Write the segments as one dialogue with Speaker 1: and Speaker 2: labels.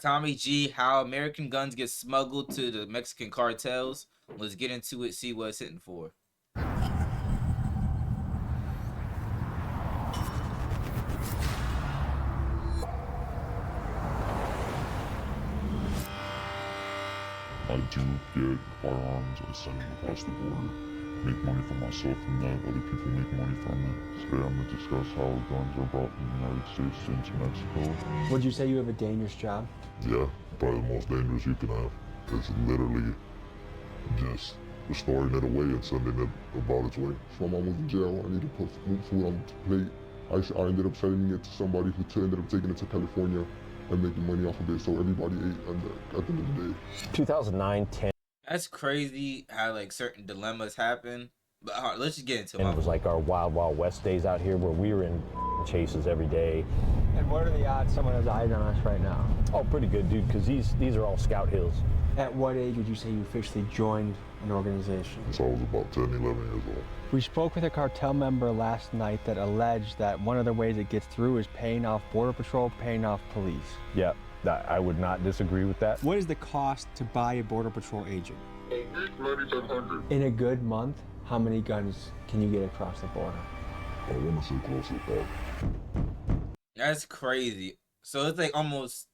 Speaker 1: Tommy G, how American guns get smuggled to the Mexican cartels. Let's get into it, see what it's hitting for.
Speaker 2: I do get firearms, I send them across the border, make money for myself from that, other people make money from it. Today I'm going to discuss how guns are brought from the United States into Mexico.
Speaker 3: Would you say you have a dangerous job?
Speaker 2: Yeah, probably the most dangerous you can have. It's literally just storing it away and sending it about its way. So my mom was in jail, I need to put food on the plate. I ended up selling it to somebody who ended up taking it to California and making money off of it, so everybody ate at the end of the day.
Speaker 4: 2009, 10.
Speaker 1: That's crazy how like certain dilemmas happen. But let's just get into it.
Speaker 4: It was like our wild, wild west days out here where we were in chases every day.
Speaker 3: And what are the odds someone has eyes on us right now?
Speaker 4: Oh, pretty good, dude, because these are all scout hills.
Speaker 3: At what age would you say you officially joined an organization?
Speaker 2: So I was about 10, 11 years old.
Speaker 3: We spoke with a cartel member last night that alleged that one of the ways it gets through is paying off Border Patrol, paying off police.
Speaker 4: Yeah, I would not disagree with that.
Speaker 3: What is the cost to buy a Border Patrol agent?
Speaker 2: A week, $9,700.
Speaker 3: In a good month, how many guns can you get across the border?
Speaker 2: I want to say close to that.
Speaker 1: That's crazy. So it's like almost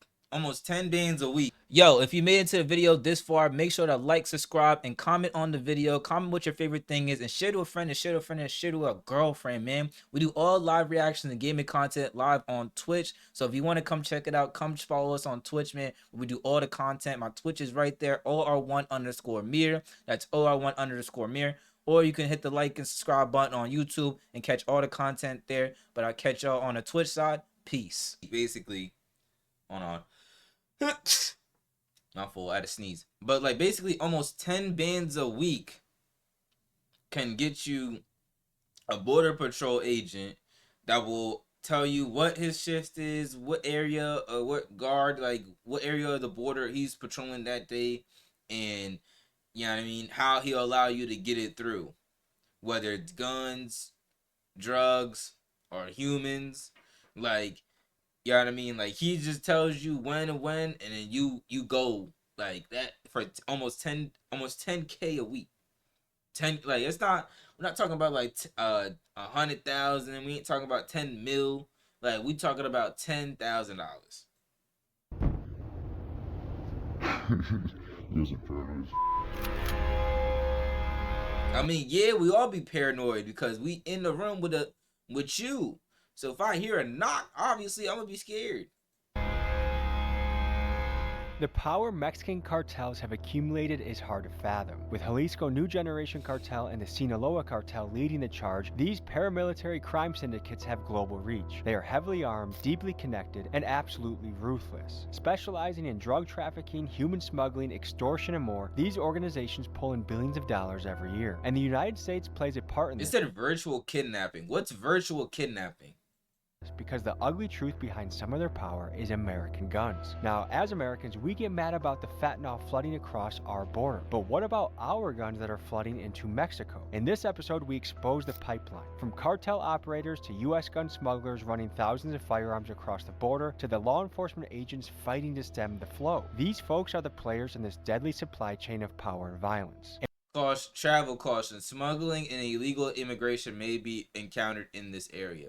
Speaker 1: 10 bands a week. Yo, if you made it to the video this far, make sure to like, subscribe, and comment on the video. Comment what your favorite thing is, and share to a friend, and share to a friend, and share to a girlfriend, man. We do all live reactions and gaming content live on Twitch. So if you want to come check it out, come follow us on Twitch, man. We do all the content. My Twitch is right there, OR1_Mir. That's OR1_Mir. Or you can hit the like and subscribe button on YouTube and catch all the content there. But I'll catch y'all on the Twitch side. Peace. Basically, hold on. Not full, I had to sneeze. But like basically almost 10 bands a week can get you a Border Patrol agent that will tell you what his shift is, what area or what guard, like what area of the border he's patrolling that day, and you know what I mean, how he'll allow you to get it through. Whether it's guns, drugs, or humans. Like, you know what I mean? Like, he just tells you when, and then you go like that for almost 10K a week. 10, like, it's not, we're not talking about like 100,000. We ain't talking about 10 mil. Like, we talking about $10,000.
Speaker 2: Yes, it paranoid.
Speaker 1: I mean, yeah, we all be paranoid because we in the room with you. So if I hear a knock, obviously I'm gonna be scared.
Speaker 3: The power Mexican cartels have accumulated is hard to fathom. With Jalisco New Generation Cartel and the Sinaloa Cartel leading the charge, these paramilitary crime syndicates have global reach. They are heavily armed, deeply connected, and absolutely ruthless. Specializing in drug trafficking, human smuggling, extortion, and more, these organizations pull in billions of dollars every year. And the United States plays a part in this.
Speaker 1: It said virtual kidnapping. What's virtual kidnapping?
Speaker 3: Because the ugly truth behind some of their power is American guns. Now, as Americans, we get mad about the fentanyl flooding across our border. But what about our guns that are flooding into Mexico? In this episode, we expose the pipeline. From cartel operators to US gun smugglers running thousands of firearms across the border to the law enforcement agents fighting to stem the flow. These folks are the players in this deadly supply chain of power and violence.
Speaker 1: Travel caution. Smuggling and illegal immigration may be encountered in this area.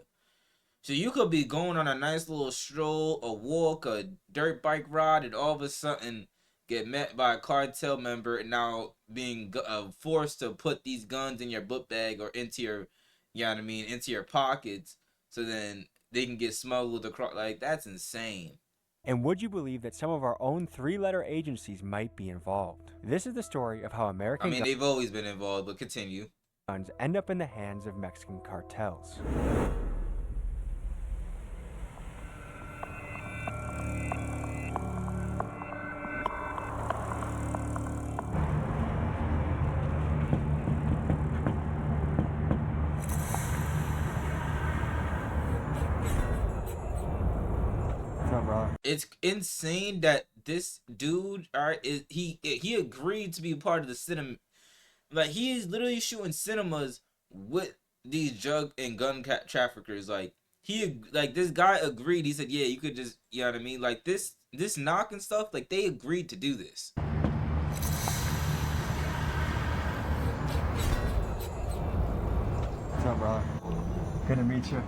Speaker 1: So you could be going on a nice little stroll, a walk, a dirt bike ride, and all of a sudden get met by a cartel member and now being forced to put these guns in your book bag or into your, you know what I mean, into your pockets, so then they can get smuggled across. Like, that's insane.
Speaker 3: And would you believe that some of our own three-letter agencies might be involved? This is the story of how American
Speaker 1: they've always been involved, but continue.
Speaker 3: Guns end up in the hands of Mexican cartels.
Speaker 1: It's insane that this dude, he agreed to be a part of the cinema. Like, he is literally shooting cinemas with these drug and gun traffickers. Like, this guy agreed. He said, yeah, you could just, you know what I mean? Like, this this knock and stuff, like they agreed to do this.
Speaker 3: What's up, brother? Good to meet you.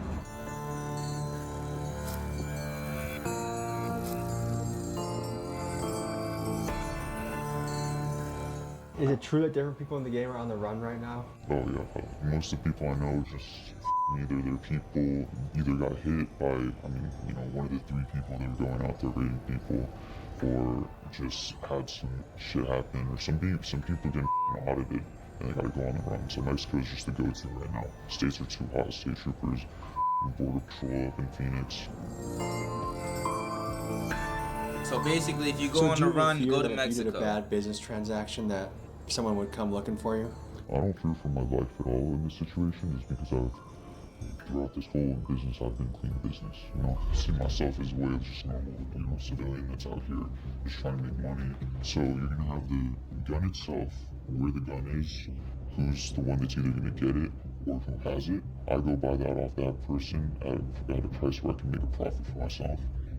Speaker 3: Is it true that different people in the game are on the run right now?
Speaker 2: Oh yeah, most of the people I know just either their people either got hit by, one of the three people that were going out there raiding people, or just had some shit happen, or some people getting audited and they gotta go on the run. So Mexico is just the go-to right now. States are too hot. State troopers, border patrol up in Phoenix.
Speaker 1: So basically, if you go on the run, go to Mexico.
Speaker 3: If you did a bad business transaction, that someone would come looking for you?
Speaker 2: I don't fear for my life at all in this situation, just because throughout this whole business, I've been clean business. I see myself as a way of just normal, civilian that's out here just trying to make money. So you're gonna have the gun itself, where the gun is, who's the one that's either gonna get it or who has it. I go buy that off that person at a price where I can make a profit for myself.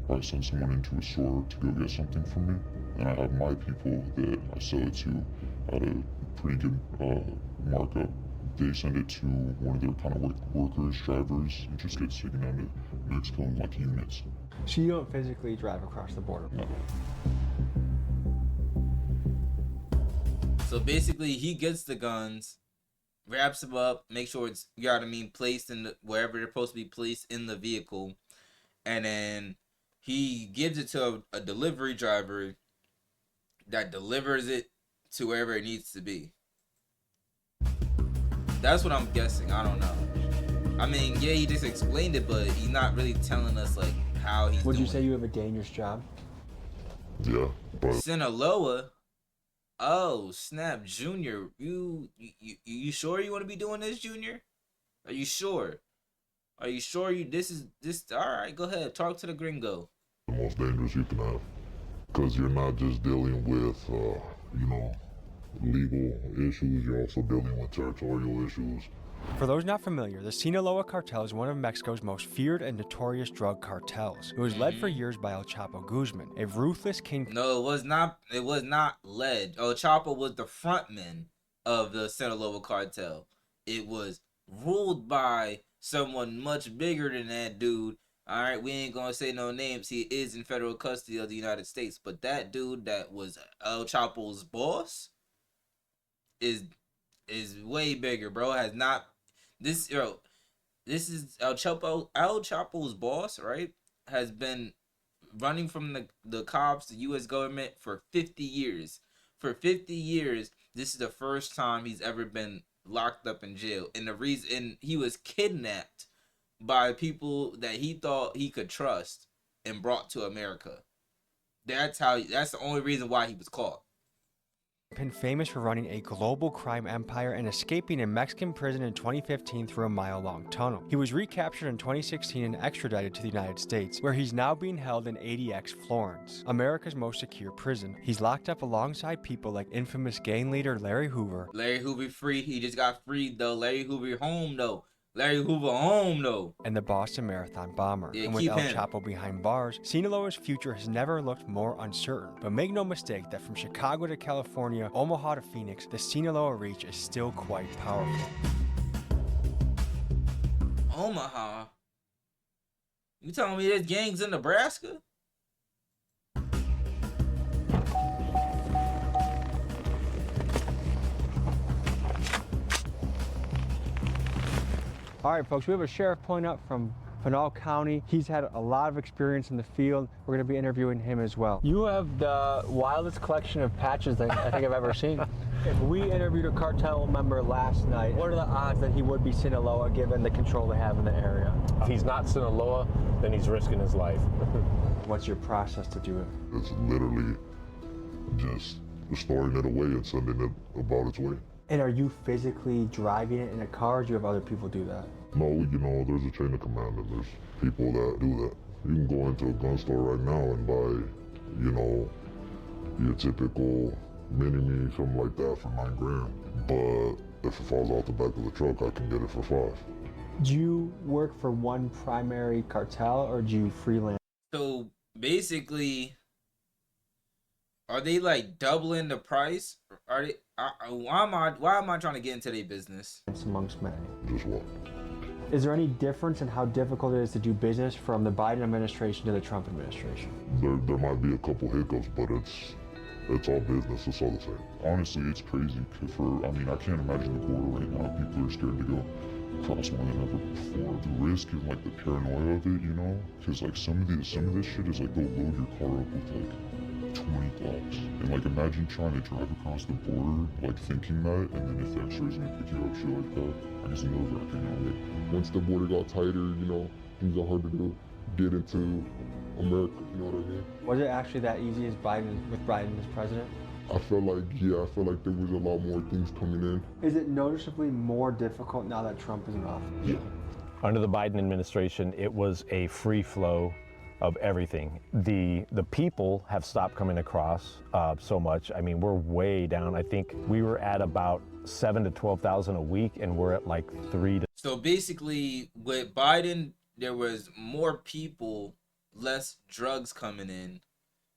Speaker 2: I send someone into a store to go get something from me, and I have my people that I sell it to at a pretty good markup. They send it to one of their kind of workers, drivers, and just gets taken down to Mexico in like units.
Speaker 3: So you don't physically drive across the border?
Speaker 2: No.
Speaker 1: So basically, he gets the guns, wraps them up, make sure it's, placed in wherever they're supposed to be placed in the vehicle, and then he gives it to a delivery driver that delivers it to wherever it needs to be. That's what I'm guessing. I don't know. I mean, yeah, he just explained it, but he's not really telling us like how he's
Speaker 3: Would
Speaker 1: doing
Speaker 3: you say you have a dangerous job?
Speaker 2: Yeah, but
Speaker 1: Sinaloa. Oh snap, Junior. You sure you want to be doing this, Junior? Are you sure? Are you sure this? All right, go ahead. Talk to the gringo.
Speaker 2: the most dangerous you can have, because you're not just dealing with, legal issues. You're also dealing with territorial issues.
Speaker 3: For those not familiar, the Sinaloa cartel is one of Mexico's most feared and notorious drug cartels. It was led for years by El Chapo Guzman, a ruthless king.
Speaker 1: No, it was not. It was not led. El Chapo was the frontman of the Sinaloa cartel. It was ruled by someone much bigger than that dude. All right, we ain't gonna say no names. He is in federal custody of the United States, but that dude that was El Chapo's boss is way bigger, bro. Has not this this is El Chapo. El Chapo's boss, right? Has been running from the cops, the U.S. government for 50 years. For 50 years, this is the first time he's ever been locked up in jail, and the reason he was kidnapped by people that he thought he could trust and brought to America. That's the only reason why he was caught.
Speaker 3: Been famous for running a global crime empire and escaping a Mexican prison in 2015 through a mile-long tunnel. He was recaptured in 2016 and extradited to the United States, where he's now being held in ADX Florence, America's most secure prison. He's locked up alongside people like infamous gang leader Larry Hoover.
Speaker 1: Larry Hoover free. He just got freed though. Larry Hoover home though. Larry Hoover home though.
Speaker 3: And the Boston Marathon bomber.
Speaker 1: Yeah,
Speaker 3: and with El Chapo behind bars, Sinaloa's future has never looked more uncertain. But make no mistake that from Chicago to California, Omaha to Phoenix, the Sinaloa reach is still quite powerful.
Speaker 1: Omaha? You telling me there's gangs in Nebraska?
Speaker 3: All right, folks, we have a sheriff pulling up from Pinal County. He's had a lot of experience in the field. We're going to be interviewing him as well. You have the wildest collection of patches that I think I've ever seen. If we interviewed a cartel member last night, what are the odds that he would be Sinaloa given the control they have in the area?
Speaker 4: If he's not Sinaloa, then he's risking his life.
Speaker 3: What's your process to do it?
Speaker 2: It's literally just storing it away and sending it about its way.
Speaker 3: And are you physically driving it in a car, or do you have other people do that?
Speaker 2: No, there's a chain of command and there's people that do that. You can go into a gun store right now and buy, your typical mini-me, something like that for $9,000. But if it falls out the back of the truck, I can get it for $5,000.
Speaker 3: Do you work for one primary cartel, or do you freelance?
Speaker 1: So basically, Are they like doubling the price? Are they? Why am I trying to get into their business?
Speaker 3: Amongst many.
Speaker 2: Just what?
Speaker 3: Is there any difference in how difficult it is to do business from the Biden administration to the Trump administration?
Speaker 2: There might be a couple hiccups, but it's all business. It's all the same. Honestly, it's crazy. I can't imagine the border right now. People are scared to go across more than ever before. The risk and like the paranoia of it, you know, because like some of this shit is like they'll load your car up with like 20 blocks, and like imagine trying to drive across the border like thinking that, and then if the X-ray's gonna pick you up, shit like that. I guess nerve-wracking. You know, like once the border got tighter, you know, things are hard to do. Get into America, you know what I mean?
Speaker 3: Was it actually that easy with Biden as president?
Speaker 2: I felt like there was a lot more things coming in.
Speaker 3: Is it noticeably more difficult now that Trump is in office?
Speaker 2: Yeah.
Speaker 4: Under the Biden administration, it was a free flow of everything. The people have stopped coming across so much. I mean, we're way down. I think we were at about 7,000 to 12,000 a week, and we're at like 3 to.
Speaker 1: So basically, with Biden, there was more people, less drugs coming in,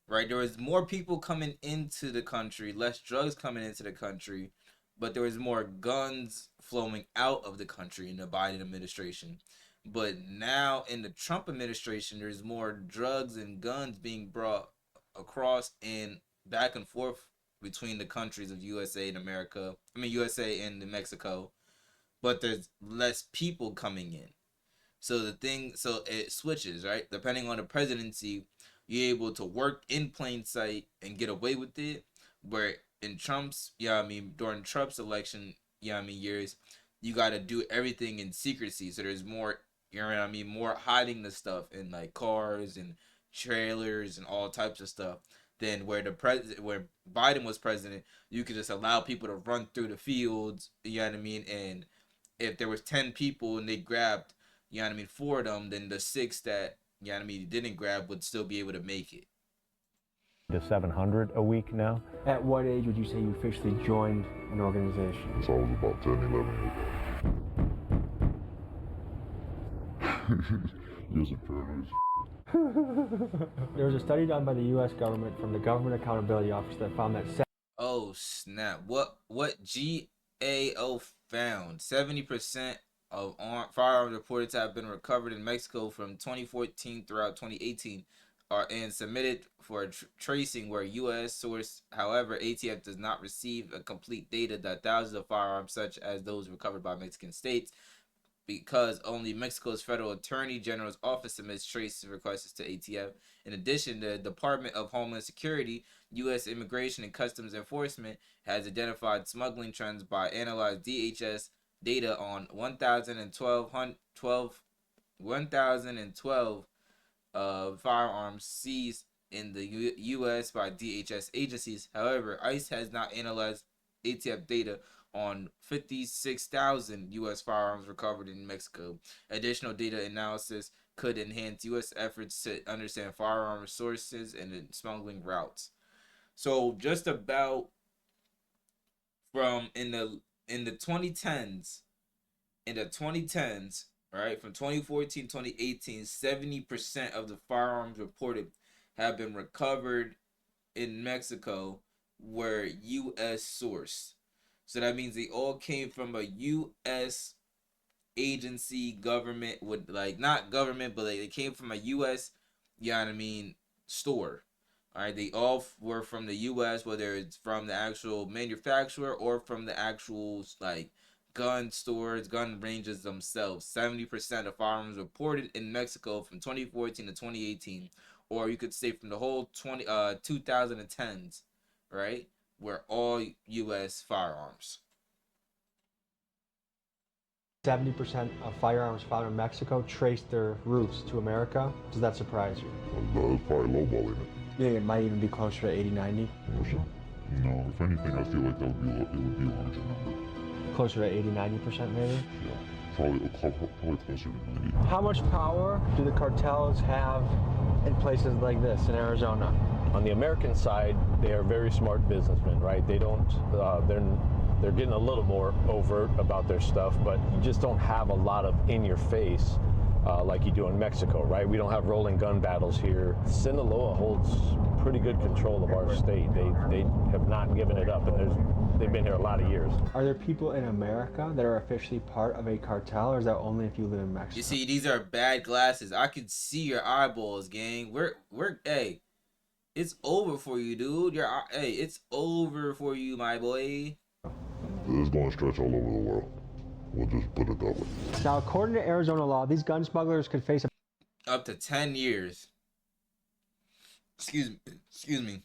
Speaker 1: right? There was more people coming into the country, less drugs coming into the country, but there was more guns flowing out of the country in the Biden administration. But now in the Trump administration, there's more drugs and guns being brought across and back and forth between the countries of USA and America. I mean, USA and Mexico. But there's less people coming in. So it switches, right? Depending on the presidency, you're able to work in plain sight and get away with it. Where in during Trump's election, years, you got to do everything in secrecy. So there's more, more hiding the stuff in like cars and trailers and all types of stuff than where where Biden was president. You could just allow people to run through the fields, and if there was 10 people and they grabbed, 4 of them, then the 6 that, didn't grab would still be able to make it.
Speaker 4: To 700 a week now.
Speaker 3: At what age would you say you officially joined an organization?
Speaker 2: So I was about 10, 11 years old.
Speaker 3: There was a study done by the U.S. government from the Government Accountability Office that found that.
Speaker 1: Oh snap! What GAO found? 70% of firearms reported to have been recovered in Mexico from 2014 throughout 2018 are and submitted for tracing where U.S. source. However, ATF does not receive a complete data that thousands of firearms, such as those recovered by Mexican states, because only Mexico's Federal Attorney General's office submits trace requests to ATF. In addition, the Department of Homeland Security, U.S. Immigration and Customs Enforcement, has identified smuggling trends by analyzing DHS data on 1,012 firearms seized in the U.S. by DHS agencies. However, ICE has not analyzed ATF data on 56,000 U.S. firearms recovered in Mexico. Additional data analysis could enhance U.S. efforts to understand firearm sources and smuggling routes. So just about from in the 2010s, right, from 2014 2018, 70% of the firearms reported have been recovered in Mexico were U.S. sourced. So that means they all came from a U.S. agency, government, with like not government, but like they came from a U.S. store. All right, they all were from the U.S., whether it's from the actual manufacturer or from the actual like gun stores, gun ranges themselves. 70% of firearms reported in Mexico from 2014 to 2018, or you could say from the whole 2010s, right? Were all U.S. firearms.
Speaker 3: 70% of firearms found in Mexico traced their roots to America. Does that surprise you?
Speaker 2: That's probably lowballing it.
Speaker 3: Yeah, it might even be closer to 80, 90.
Speaker 2: No, if anything, I feel like it would be a larger number.
Speaker 3: Closer to 80, 90% maybe?
Speaker 2: Yeah, probably closer to 90.
Speaker 3: How much power do the cartels have in places like this in Arizona?
Speaker 4: On the American side, they are very smart businessmen, right? They don't, they're getting a little more overt about their stuff, but you just don't have a lot of in-your-face like you do in Mexico, right? We don't have rolling gun battles here. Sinaloa holds pretty good control of our state. They have not given it up, and they've been here a lot of years.
Speaker 3: Are there people in America that are officially part of a cartel, or is that only if you live in Mexico?
Speaker 1: You see, these are bad glasses. I can see your eyeballs, gang. Hey, it's over for you, dude. Hey, it's over for you, my boy.
Speaker 2: It's going to stretch all over the world. We'll just put it that way.
Speaker 3: Now, according to Arizona law, these gun smugglers could face
Speaker 1: Up to 10 years. Excuse me.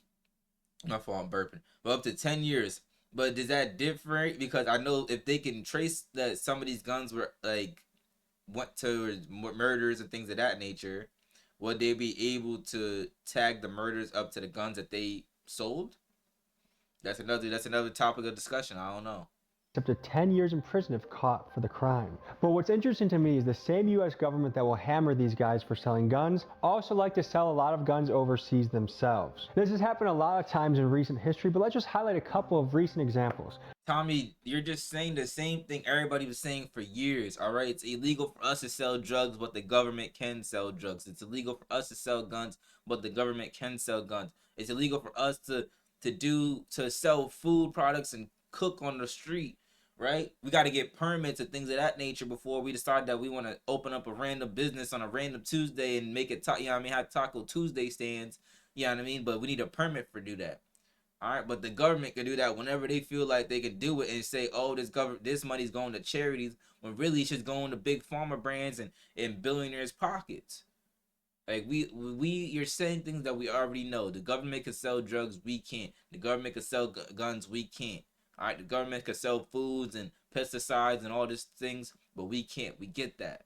Speaker 1: My fault, I'm burping. But up to 10 years. But is that different? Because I know if they can trace that some of these guns were like went to murders and things of that nature, would they be able to tag the murders up to the guns that they sold? That's another topic of discussion. I don't know.
Speaker 3: up to 10 years in prison if caught for the crime. But what's interesting to me is the same US government that will hammer these guys for selling guns also like to sell a lot of guns overseas themselves. This has happened a lot of times in recent history, but let's just highlight a couple of recent examples.
Speaker 1: Tommy, you're just saying the same thing everybody was saying for years, all right? It's illegal for us to sell drugs, but the government can sell drugs. It's illegal for us to sell guns, but the government can sell guns. It's illegal for us to sell food products and cook on the street, right? We got to get permits and things of that nature before we decide that we want to open up a random business on a random Tuesday and make it, have Taco Tuesday stands, you know what I mean? But we need a permit for do that. All right, but the government can do that whenever they feel like they can do it and say, "Oh, this money's going to charities," when really it's just going to big pharma brands and billionaires' pockets. Like you're saying things that we already know. The government can sell drugs, we can't. The government can sell guns, we can't. All right, the government can sell foods and pesticides and all these things, but we can't. We get that.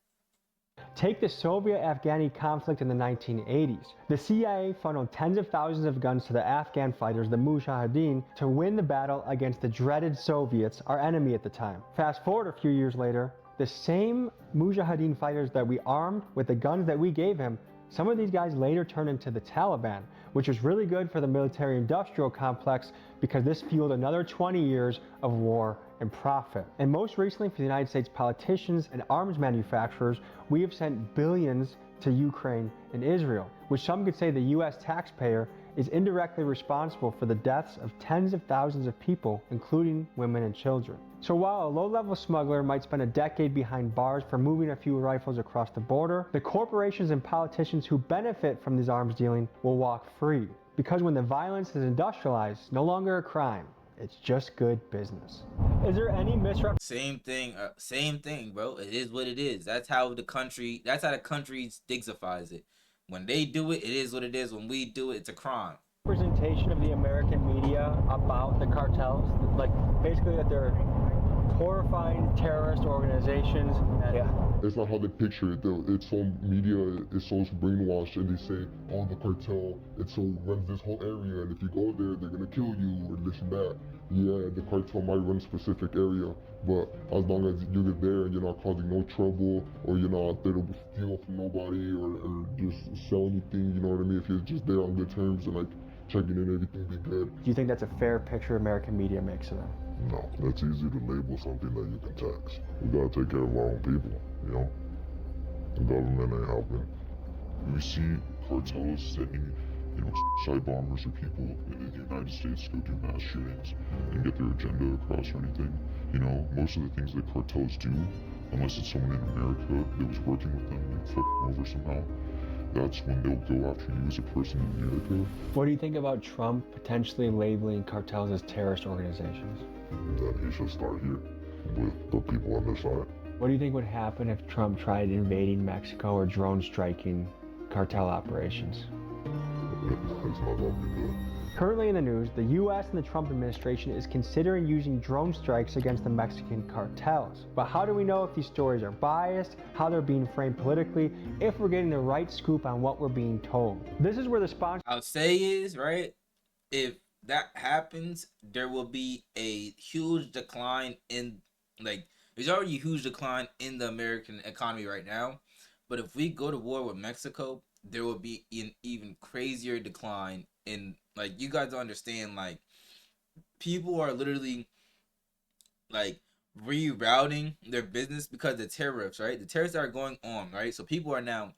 Speaker 3: Take the Soviet-Afghani conflict in the 1980s. The CIA funneled tens of thousands of guns to the Afghan fighters, the Mujahideen, to win the battle against the dreaded Soviets, our enemy at the time. Fast forward a few years later, the same Mujahideen fighters that we armed with the guns that we gave him, some of these guys later turned into the Taliban, which was really good for the military-industrial complex because this fueled another 20 years of war and profit. And most recently for the United States politicians and arms manufacturers, we have sent billions to Ukraine and Israel, which some could say the US taxpayer is indirectly responsible for the deaths of tens of thousands of people, including women and children. So while a low-level smuggler might spend a decade behind bars for moving a few rifles across the border, the corporations and politicians who benefit from this arms dealing will walk free. Because when the violence is industrialized, no longer a crime, it's just good business. Is there any
Speaker 1: Same thing, bro. It is what it is. That's how the country dignifies it. When they do it, it is what it is. When we do it, it's a crime.
Speaker 3: representation of the American media about the cartels? Like, basically that they're horrifying terrorist organizations.
Speaker 4: Yeah.
Speaker 2: It's not how they picture it. It's so media is so brainwashed, and they say, "Oh, the cartel, runs this whole area, and if you go there, they're gonna kill you or this and that." Yeah, the cartel might run a specific area, but as long as you're there and you're not causing no trouble, or you're not there to steal from nobody or just sell anything, you know what I mean? If you're just there on good terms and like checking in, everything be good.
Speaker 3: Do you think that's a fair picture American media makes of them?
Speaker 2: No, that's easy to label something that you can tax. We gotta take care of our own people, you know? The government ain't helping. We see cartels sending, shy bombers or people in the United States to go do mass shootings and get their agenda across or anything. Most of the things that cartels do, unless it's someone in America that was working with them and fuck them over somehow, that's when they'll go after you as a person in America.
Speaker 3: What do you think about Trump potentially labeling cartels as terrorist organizations?
Speaker 2: Then he should start here with the people on their side.
Speaker 3: What do you think would happen if Trump tried invading Mexico or drone striking cartel operations?
Speaker 2: It's not gonna be good.
Speaker 3: Currently in the news, the US and the Trump administration is considering using drone strikes against the Mexican cartels. But how do we know if these stories are biased, how they're being framed politically, if we're getting the right scoop on what we're being told? This is where the sponsor
Speaker 1: I'll say is, right, if that happens, there will be a huge decline in, there's already a huge decline in the American economy right now. But if we go to war with Mexico, there will be an even crazier decline in, you guys don't understand, people are literally, rerouting their business because of the tariffs, right? The tariffs that are going on, right? So people are now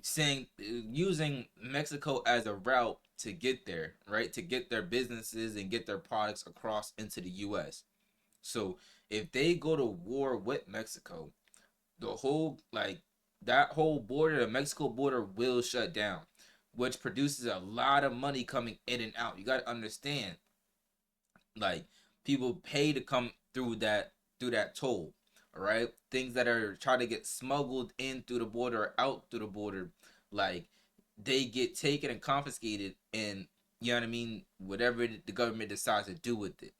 Speaker 1: saying using Mexico as a route to get there, right? To get their businesses and get their products across into the US. So if they go to war with Mexico, the whole like that whole border, the Mexico border will shut down, which produces a lot of money coming in and out. You got to understand, like people pay to come through that toll, all right? Things that are trying to get smuggled in through the border or out through the border, like they get taken and confiscated, and you know what I mean, whatever the government decides to do with it.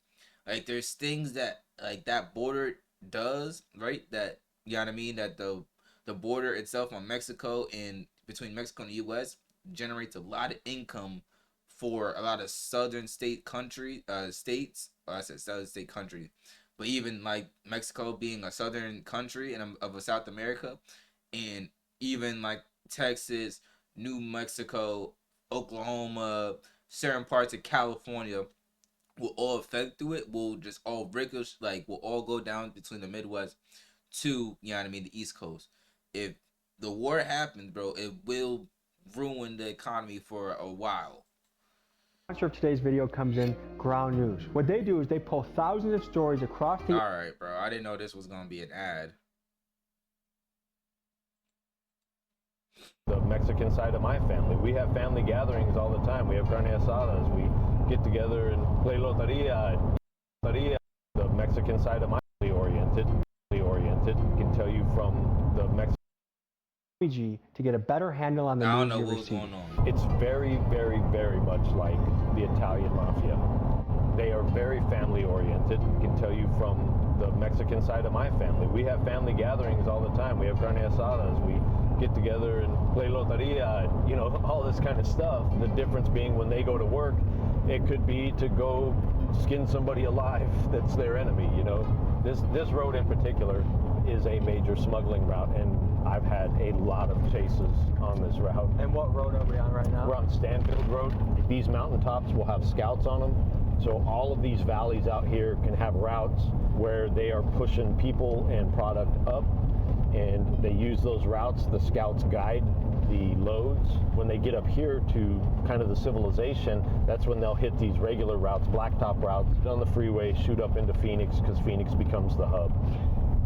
Speaker 1: Like there's things that like that border does, right? That you know what I mean, that the border itself on Mexico and between Mexico and the US generates a lot of income for a lot of southern states. I said southern state country, but even like Mexico being a southern country and of a South America, and even like Texas, New Mexico, Oklahoma, certain parts of California will all affect through it. Will just all ricochet, like will all go down between the Midwest to, you know what I mean, the East Coast. If the war happens, bro, it will ruin the economy for a while.
Speaker 3: Sponsor of today's video comes in Ground News. What they do is they pull thousands of stories across the
Speaker 1: All right, bro. I didn't know this was gonna be an ad.
Speaker 4: The Mexican side of my family. We have family gatherings all the time. We have carne asadas. We get together and play loteria. The Mexican side of my family oriented. I can tell you from the Mexican
Speaker 3: to get a better handle on the
Speaker 1: I don't
Speaker 3: news
Speaker 1: know
Speaker 3: you're
Speaker 1: what was
Speaker 3: receiving.
Speaker 1: going on.
Speaker 4: It's very, very, very much like the Italian mafia. They are very family oriented. I can tell you from the Mexican side of my family. We have family gatherings all the time. We have carne asadas. We get together and play loteria, you know, all this kind of stuff. The difference being when they go to work, it could be to go skin somebody alive that's their enemy, you know. This road in particular is a major smuggling route, and I've had a lot of chases on this route.
Speaker 3: And what road are we on right now?
Speaker 4: We're on Stanfield Road. These mountaintops will have scouts on them. So all of these valleys out here can have routes where they are pushing people and product up, and they use those routes. The scouts guide the loads. When they get up here to kind of the civilization, that's when they'll hit these regular routes, blacktop routes, on the freeway, shoot up into Phoenix, because Phoenix becomes the hub.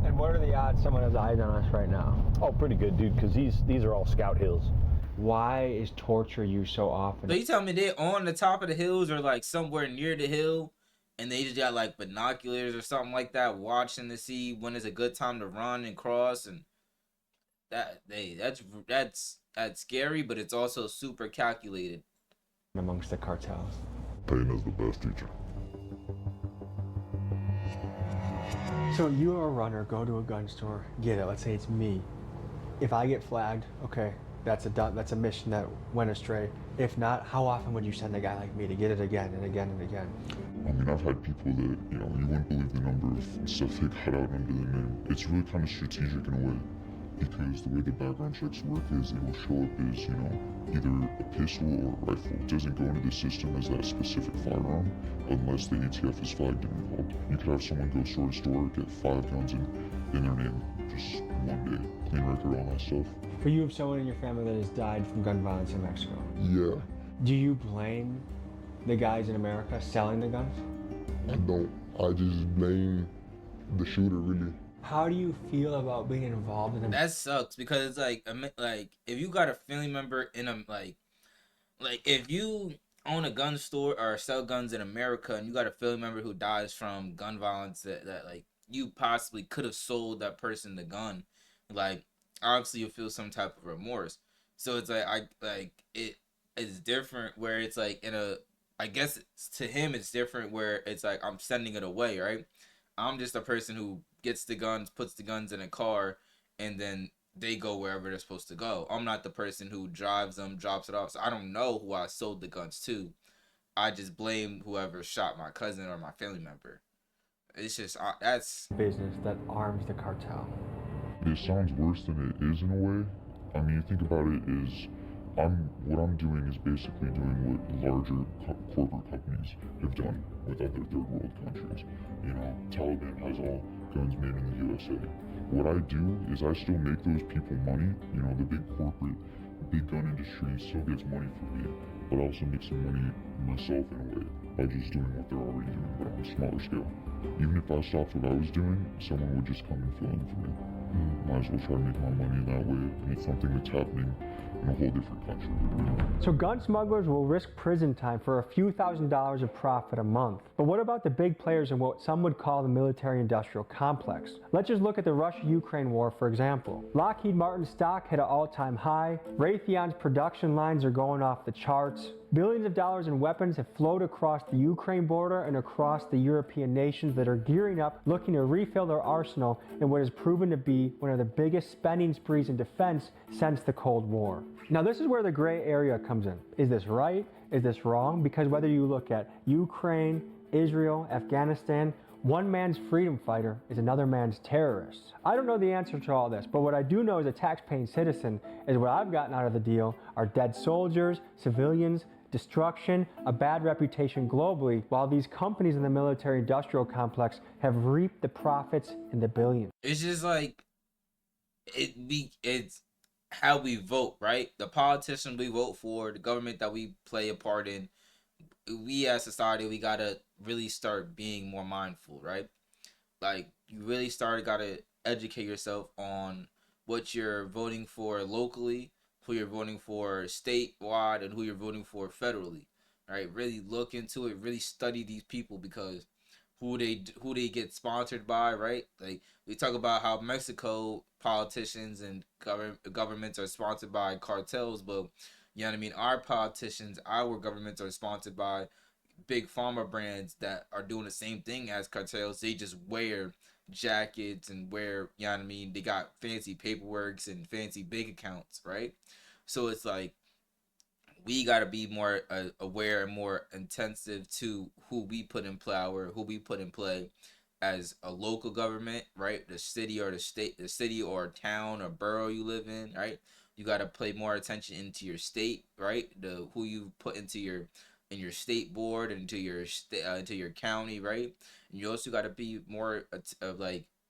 Speaker 3: And what are the odds someone has eyes on us right now?
Speaker 4: Oh, pretty good, dude, because these are all scout hills.
Speaker 3: Why is torture used so often?
Speaker 1: So you tell me they're on the top of the hills or like somewhere near the hill, and they just got like binoculars or something like that, watching to see when is a good time to run and cross, and that's scary, but it's also super calculated.
Speaker 3: Amongst the cartels.
Speaker 2: Pain is the best teacher.
Speaker 3: So you're a runner, go to a gun store, get it. Let's say it's me. If I get flagged, okay, that's a mission that went astray. If not, how often would you send a guy like me to get it again and again and again?
Speaker 2: I mean, I've had people that, you know, you wouldn't believe the number of stuff they cut out under the name. It's really kind of strategic in a way, because the way the background checks work is it will show up as, you know, either a pistol or a rifle. It doesn't go into the system as that specific firearm unless the ATF is flagged and involved. You could have someone go store to store, get 5 guns in their name, just one day, clean record, all that stuff.
Speaker 3: For you have someone in your family that has died from gun violence in Mexico.
Speaker 2: Yeah.
Speaker 3: Do you blame the guys in America selling the guns?
Speaker 2: I don't. I just blame the shooter, really.
Speaker 3: How do you feel about being involved in a...
Speaker 1: That sucks because it's like if you got a family member in a like if you own a gun store or sell guns in America and you got a family member who dies from gun violence that like you possibly could have sold that person the gun, like obviously you feel some type of remorse. So it's like it is different where it's like in a, I guess to him it's different where it's like I'm sending it away, right? I'm just a person who gets the guns, puts the guns in a car, and then they go wherever they're supposed to go. I'm not the person who drives them, drops it off. So I don't know who I sold the guns to. I just blame whoever shot my cousin or my family member. It's just that's
Speaker 3: business that arms the cartel?
Speaker 2: It sounds worse than it is in a way. I mean, you think about it is what I'm doing is basically doing what larger corporate companies have done with other third world countries. You know, Taliban has all guns made in the USA. What I do is I still make those people money. You know, the big gun industry still gets money from me, but I also make some money myself in a way by just doing what they're already doing, but on a smaller scale. Even if I stopped what I was doing, someone would just come and fill in for me. Might as well try to make my money that way, and it's something that's happening in a whole different country.
Speaker 3: So gun smugglers will risk prison time for a few $1,000s of profit a month. But what about the big players in what some would call the military-industrial complex? Let's just look at the Russia-Ukraine war, for example. Lockheed Martin's stock hit an all-time high. Raytheon's production lines are going off the charts. Billions of dollars in weapons have flowed across the Ukraine border and across the European nations that are gearing up, looking to refill their arsenal in what has proven to be one of the biggest spending sprees in defense since the Cold War. Now this is where the gray area comes in. Is this right? Is this wrong? Because whether you look at Ukraine, Israel, Afghanistan, one man's freedom fighter is another man's terrorist. I don't know the answer to all this, but what I do know as a tax-paying citizen is what I've gotten out of the deal are dead soldiers, civilians, destruction, a bad reputation globally, while these companies in the military-industrial complex have reaped the profits in the billions.
Speaker 1: It's just like it's how we vote, right? The politicians we vote for, the government that we play a part in. We as society, we gotta really start being more mindful, right? Like you really gotta educate yourself on what you're voting for locally, who you're voting for statewide, and who you're voting for federally, right? Really look into it, really study these people because who they get sponsored by, right? Like we talk about how Mexico politicians and governments are sponsored by cartels, but you know what I mean? Our politicians, our governments are sponsored by big pharma brands that are doing the same thing as cartels. They just wear jackets and wear, you know what I mean? They got fancy paperworks and fancy bank accounts, right? So it's like we got to be more aware and more intensive to who we put in power, who we put in play as a local government, right? The city or the state, the city or town or borough you live in, right? You got to pay more attention into your state, right? The who you put into your state board, into your county, right? And you also got to be more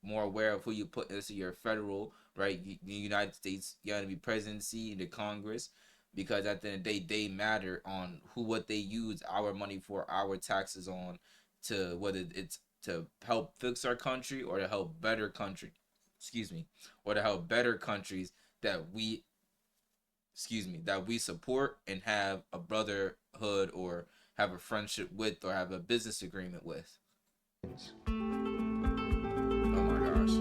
Speaker 1: more aware of who you put into your federal, right? The United States, you got to be presidency, the Congress, because at the end of the day, they matter on what they use our money for, our taxes on, to whether it's to help fix our country or to help better country, or to help better countries that we support and have a brotherhood or have a friendship with or have a business agreement with. Oh my gosh.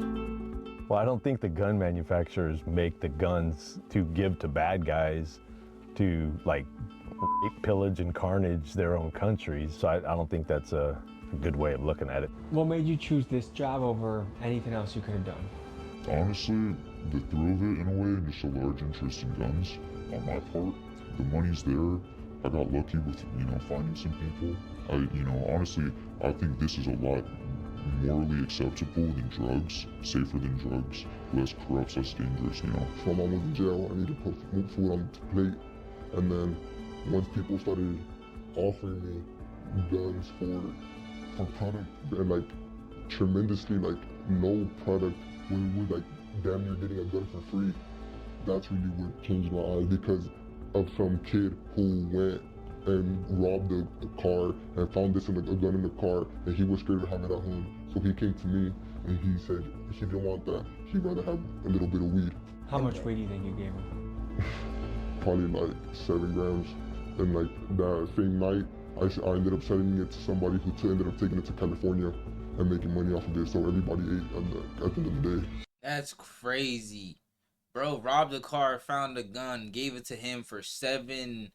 Speaker 4: Well, I don't think the gun manufacturers make the guns to give to bad guys to like rape, pillage, and carnage their own countries. So I don't think that's a good way of looking at it.
Speaker 3: What made you choose this job over anything else you could have done?
Speaker 2: Honestly, the thrill of it in a way, and just a large interest in guns on my part. The money's there. I got lucky with, finding some people. Honestly, I think this is a lot morally acceptable than drugs, safer than drugs, less corrupt, less dangerous, So my mom was in jail, I needed to put food on the plate, and then once people started offering me guns for product, and tremendously, no product would damn near getting a gun for free. That's really what changed my eyes, because of some kid who went and robbed a car and found this a gun in the car, and he was scared to have it at home. So he came to me and he said he didn't want that. He'd rather have a little bit of weed.
Speaker 3: How much weed do you think you gave him?
Speaker 2: Probably 7 grams. And that same night, I ended up selling it to somebody who ended up taking it to California and making money off of it. So everybody ate at the end of the day.
Speaker 1: That's crazy. Bro robbed a car, found a gun, gave it to him for 7.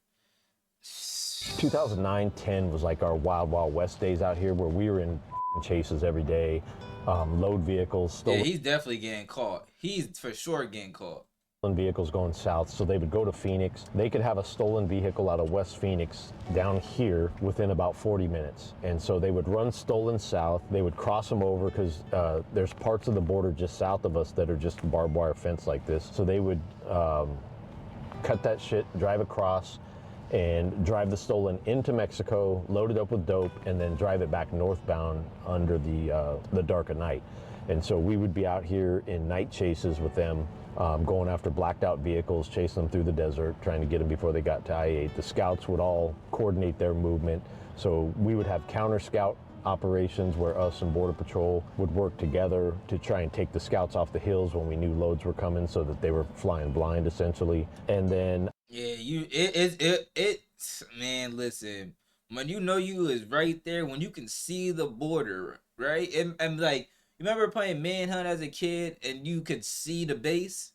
Speaker 4: 2009-10 was like our wild west days out here, where we were in chases every day, load vehicles, stolen.
Speaker 1: Yeah, he's definitely getting caught. He's for sure getting caught.
Speaker 4: Vehicles going south, so they would go to Phoenix. They could have a stolen vehicle out of West Phoenix down here within about 40 minutes. And so they would run stolen south. They would cross them over because there's parts of the border just south of us that are just barbed wire fence like this. So they would cut that shit, drive across, and drive the stolen into Mexico, load it up with dope, and then drive it back northbound under the dark of night. And so we would be out here in night chases with them, going after blacked out vehicles, chasing them through the desert, trying to get them before they got to I-8. The scouts would all coordinate their movement. So we would have counter scout operations where us and Border Patrol would work together to try and take the scouts off the hills when we knew loads were coming, so that they were flying blind essentially. And then
Speaker 1: man, listen, when you know you is right there, when you can see the border, right? And like, you remember playing Manhunt as a kid and you could see the base?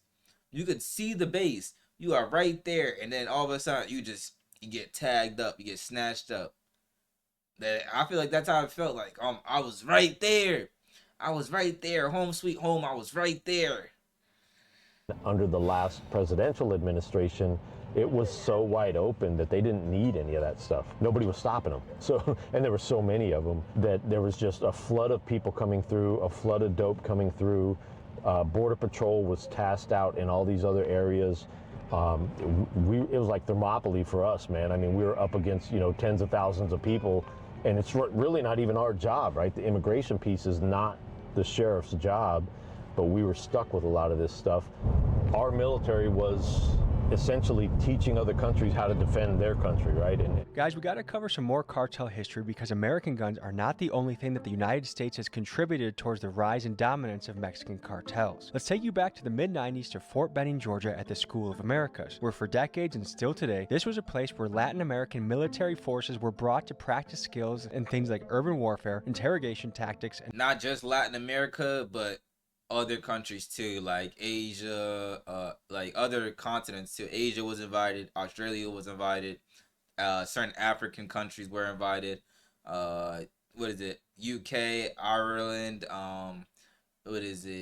Speaker 1: You could see the base. You are right there, and then all of a sudden you get tagged up, you get snatched up. That I feel like that's how it felt like. I was right there. I was right there. Home sweet home, I was right there.
Speaker 4: under the last presidential administration, it was so wide open that they didn't need any of that stuff. Nobody was stopping them. So, and there were so many of them that there was just a flood of people coming through, a flood of dope coming through. Border Patrol was tasked out in all these other areas. It was like Thermopylae for us, man. I mean, we were up against, tens of thousands of people, and it's really not even our job, right? The immigration piece is not the sheriff's job, but we were stuck with a lot of this stuff. Our military was essentially teaching other countries how to defend their country, right? And
Speaker 3: guys, we got to cover some more cartel history, because American guns are not the only thing that the United States has contributed towards the rise and dominance of Mexican cartels. Let's take you back to the mid-90s to Fort Benning, Georgia at the School of Americas, where for decades and still today, this was a place where Latin American military forces were brought to practice skills in things like urban warfare, interrogation tactics, and
Speaker 1: not just Latin America, but other countries too, like Asia, like other continents too. Asia was invited, Australia was invited, certain African countries were invited. What is it? UK, Ireland,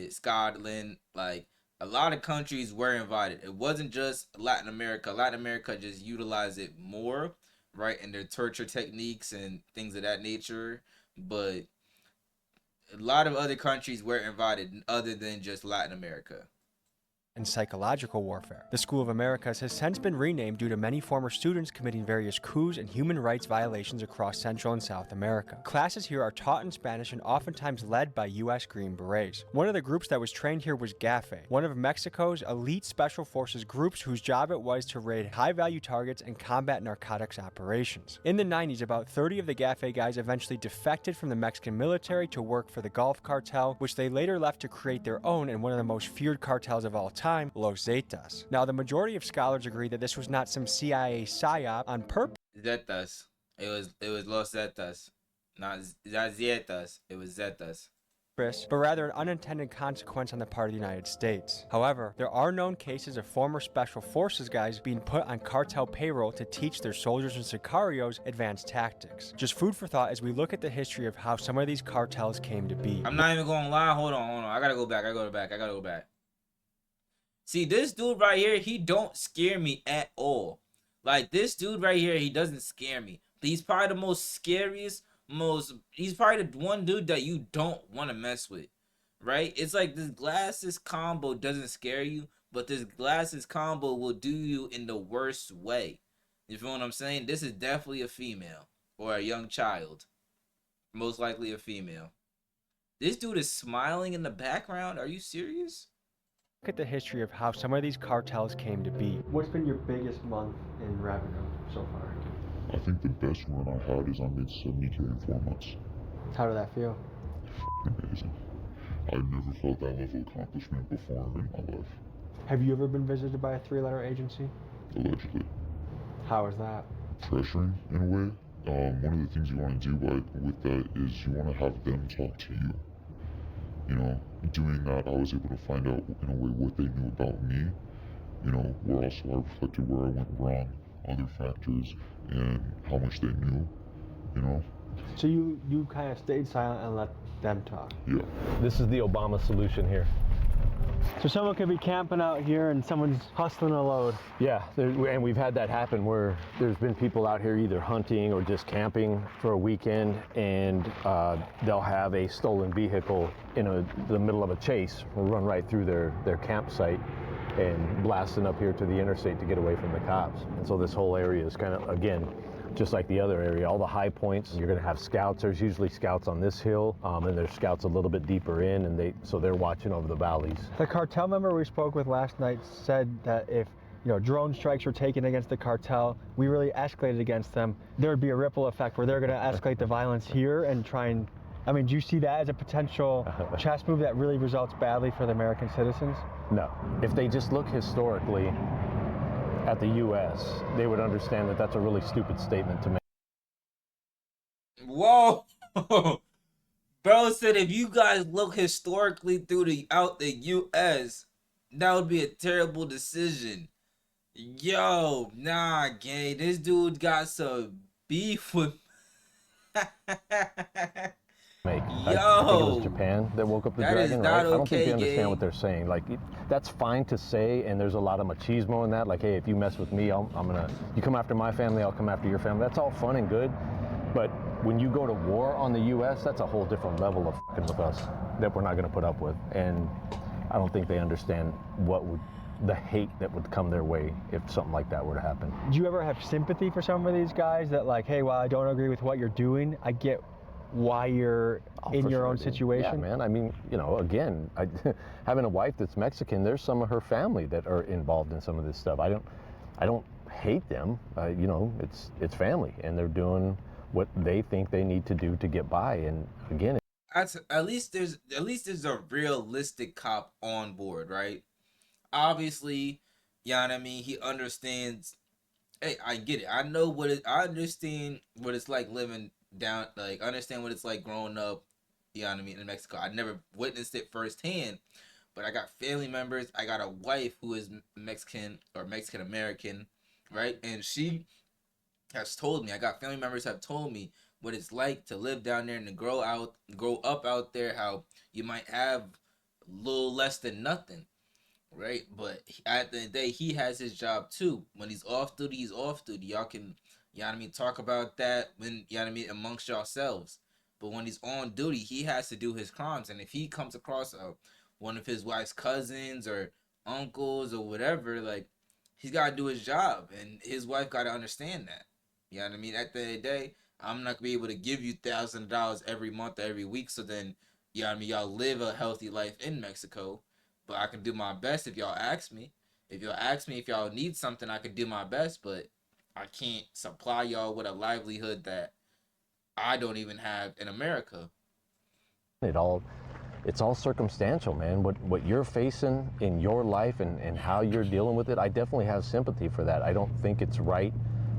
Speaker 1: Scotland, like a lot of countries were invited. It wasn't just Latin America. Latin America just utilized it more, right, in their torture techniques and things of that nature. But a lot of other countries were invited other than just Latin America.
Speaker 3: and psychological warfare. The School of Americas has since been renamed due to many former students committing various coups and human rights violations across Central and South America. Classes here are taught in Spanish and oftentimes led by U.S. Green Berets. One of the groups that was trained here was GAFE, one of Mexico's elite special forces groups whose job it was to raid high-value targets and combat narcotics operations. In the 90s, about 30 of the GAFE guys eventually defected from the Mexican military to work for the Gulf Cartel, which they later left to create their own and one of the most feared cartels of all time, Los Zetas. Now, the majority of scholars agree that this was not some CIA psyop on purpose.
Speaker 1: Zetas. It was Los Zetas. Not Zetas. It was Zetas.
Speaker 3: But rather an unintended consequence on the part of the United States. However, there are known cases of former special forces guys being put on cartel payroll to teach their soldiers and sicarios advanced tactics. Just food for thought as we look at the history of how some of these cartels came to be.
Speaker 1: I'm not even gonna lie. Hold on. I gotta go back. See, this dude right here, he don't scare me at all. Like, this dude right here, he doesn't scare me. He's probably the most scariest, he's probably the one dude that you don't want to mess with, right? It's like this glasses combo doesn't scare you, but this glasses combo will do you in the worst way. You feel what I'm saying? This is definitely a female or a young child. Most likely a female. This dude is smiling in the background. Are you serious?
Speaker 3: Look at the history of how some of these cartels came to be. What's been your biggest month in revenue so far?
Speaker 2: I think the best run I had is I made 70K in 4 months.
Speaker 3: How did that feel?
Speaker 2: Amazing. I never felt that level of accomplishment before in my life.
Speaker 3: Have you ever been visited by a 3-letter agency?
Speaker 2: Allegedly.
Speaker 3: How is that?
Speaker 2: Pressuring in a way. One of the things you want to do with that is you want to have them talk to you. You know, doing that, I was able to find out in a way what they knew about me. You know, where also I reflected where I went wrong, other factors, and how much they knew, you know.
Speaker 3: So you kind of stayed silent and let them talk?
Speaker 2: Yeah.
Speaker 4: This is the Obama solution here.
Speaker 3: So someone could be camping out here and someone's hustling a load.
Speaker 4: Yeah, and we've had that happen where there's been people out here either hunting or just camping for a weekend, and they'll have a stolen vehicle in the middle of a chase or run right through their campsite. and blasting up here to the interstate to get away from the cops. And so this whole area is kind of, again, just like the other area, all the high points, you're going to have scouts. There's usually scouts on this hill, and there's scouts a little bit deeper in, and so they're watching over the valleys.
Speaker 3: The cartel member we spoke with last night said that if drone strikes were taken against the cartel, we really escalated against them, there would be a ripple effect where they're going to escalate the violence here and try and, do you see that as a potential chess move that really results badly for the American citizens?
Speaker 4: No. If they just look historically at the U.S., they would understand that that's a really stupid statement to make.
Speaker 1: Whoa. Bro said if you guys look historically throughout the U.S., that would be a terrible decision. Yo, nah, gang. This dude got some beef with.
Speaker 4: I think it
Speaker 1: Yo,
Speaker 4: was Japan that woke up the
Speaker 1: that is
Speaker 4: dragon,
Speaker 1: not
Speaker 4: right? I don't think
Speaker 1: okay,
Speaker 4: they understand
Speaker 1: gang.
Speaker 4: what they're saying. Like, that's fine to say, and there's a lot of machismo in that. Like, hey, if you mess with me, you come after my family, I'll come after your family. That's all fun and good, but when you go to war on the U.S., that's a whole different level of fucking with us that we're not going to put up with. And I don't think they understand the hate that would come their way if something like that were to happen.
Speaker 3: Do you ever have sympathy for some of these guys that like, hey, while I don't agree with what you're doing, I get why you're in your own situation?
Speaker 4: Yeah, man. I mean, again, having a wife that's Mexican, there's some of her family that are involved in some of this stuff. I don't hate them. It's family, and they're doing what they think they need to do to get by. And again,
Speaker 1: At least there's a realistic cop on board, right? Obviously, you know what I mean. He understands. Hey, I get it. I understand what it's like living down. Like, understand what it's like growing up. You know what I mean, in Mexico. I never witnessed it firsthand, but I got family members. I got a wife who is Mexican or Mexican American, right? And she has told me. I got family members have told me what it's like to live down there and to grow up out there. How you might have a little less than nothing, right? But at the end of the day, he has his job too. When he's off duty, he's off duty. Y'all can, you know what I mean, talk about that when, you know what I mean, amongst yourselves. But when he's on duty, he has to do his crimes. And if he comes across one of his wife's cousins or uncles or whatever, like, he's got to do his job. And his wife got to understand that. You know what I mean? At the end of the day, I'm not going to be able to give you $1,000 every month or every week. So then, you know what I mean, y'all live a healthy life in Mexico. But I can do my best if y'all ask me. If y'all ask me if y'all need something, I can do my best. But I can't supply y'all with a livelihood that I don't even have in America.
Speaker 4: it's all circumstantial, man. What you're facing in your life and how you're dealing with it, I definitely have sympathy for that. I don't think it's right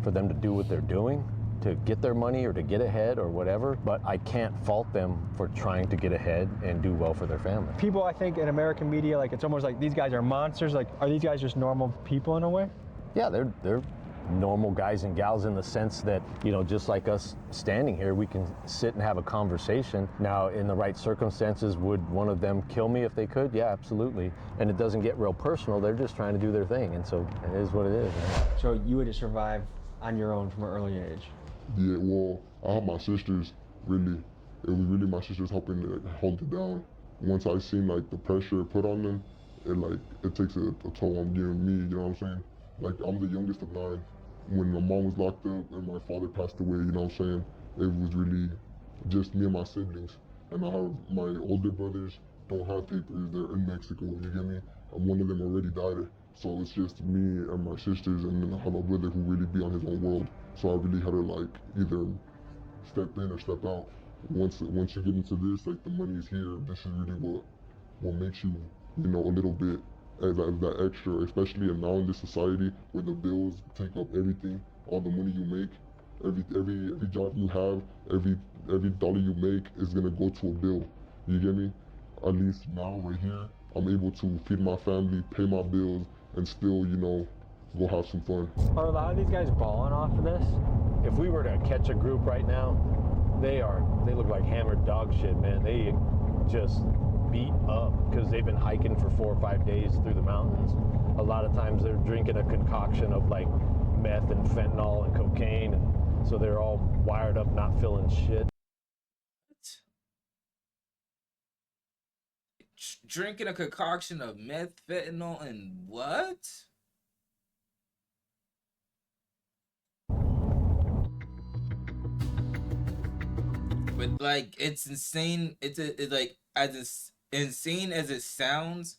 Speaker 4: for them to do what they're doing to get their money or to get ahead or whatever, but I can't fault them for trying to get ahead and do well for their family.
Speaker 3: People, I think, in American media, like, it's almost like these guys are monsters. Like, are these guys just normal people in a way?
Speaker 4: Yeah, they're normal guys and gals in the sense that, just like us standing here, we can sit and have a conversation. Now, in the right circumstances, would one of them kill me if they could? Yeah, absolutely. And it doesn't get real personal. They're just trying to do their thing, and so it is what it is.
Speaker 3: So you would have survived on your own from an early age?
Speaker 2: Yeah, well, I have my sisters, really. It was really my sisters helping to hold it down. Once I seen, like, the pressure put on them, it takes a toll on you and me, you know what I'm saying? Like, I'm the youngest of 9. When my mom was locked up and my father passed away, you know what I'm saying? It was really just me and my siblings. And I have my older brothers don't have papers, they're in Mexico, you get me? And one of them already died. So it's just me and my sisters, and then I have a brother who really be on his own world. So I really had to, like, either step in or step out. Once you get into this, like, the money is here. This is really what makes you, a little bit as that extra, especially now in this society where the bills take up everything, all the money you make, every job you have, every dollar you make is gonna go to a bill. You get me? At least now, right here, I'm able to feed my family, pay my bills, and still, go have some fun.
Speaker 3: Are a lot of these guys balling off of this?
Speaker 4: If we were to catch a group right now, they look like hammered dog shit, man. They just beat up because they've been hiking for 4 or 5 days through the mountains. A lot of times they're drinking a concoction of, like, meth and fentanyl and cocaine, and so they're all wired up, not feeling shit.
Speaker 1: drinking a concoction of meth, fentanyl, and what? But like, it's insane. It's like insane as it sounds,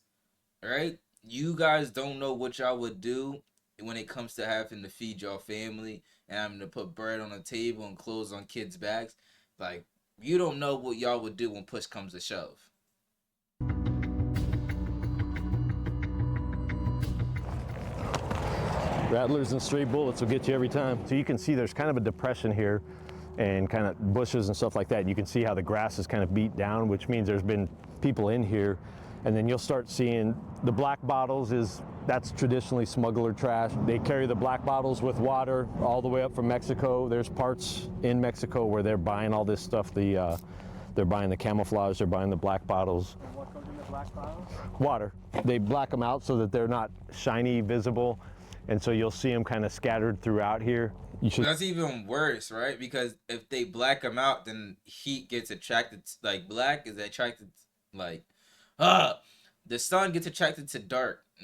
Speaker 1: right? You guys don't know what y'all would do when it comes to having to feed your family and having to put bread on the table and clothes on kids' backs. Like, you don't know what y'all would do when push comes to shove.
Speaker 4: Rattlers and stray bullets will get you every time. So you can see there's kind of a depression here and kind of bushes and stuff like that. And you can see how the grass is kind of beat down, which means there's been people in here. And then you'll start seeing the black bottles that's traditionally smuggler trash. They carry the black bottles with water all the way up from Mexico. There's parts in Mexico where they're buying all this stuff. They're buying the camouflage, they're buying the black bottles.
Speaker 3: And what goes in the black bottles?
Speaker 4: Water. They black them out so that they're not shiny, visible. And so you'll see them kind of scattered throughout here.
Speaker 1: That's even worse, right? Because if they black them out, then heat gets attracted to, like, black is attracted to, like, the sun gets attracted to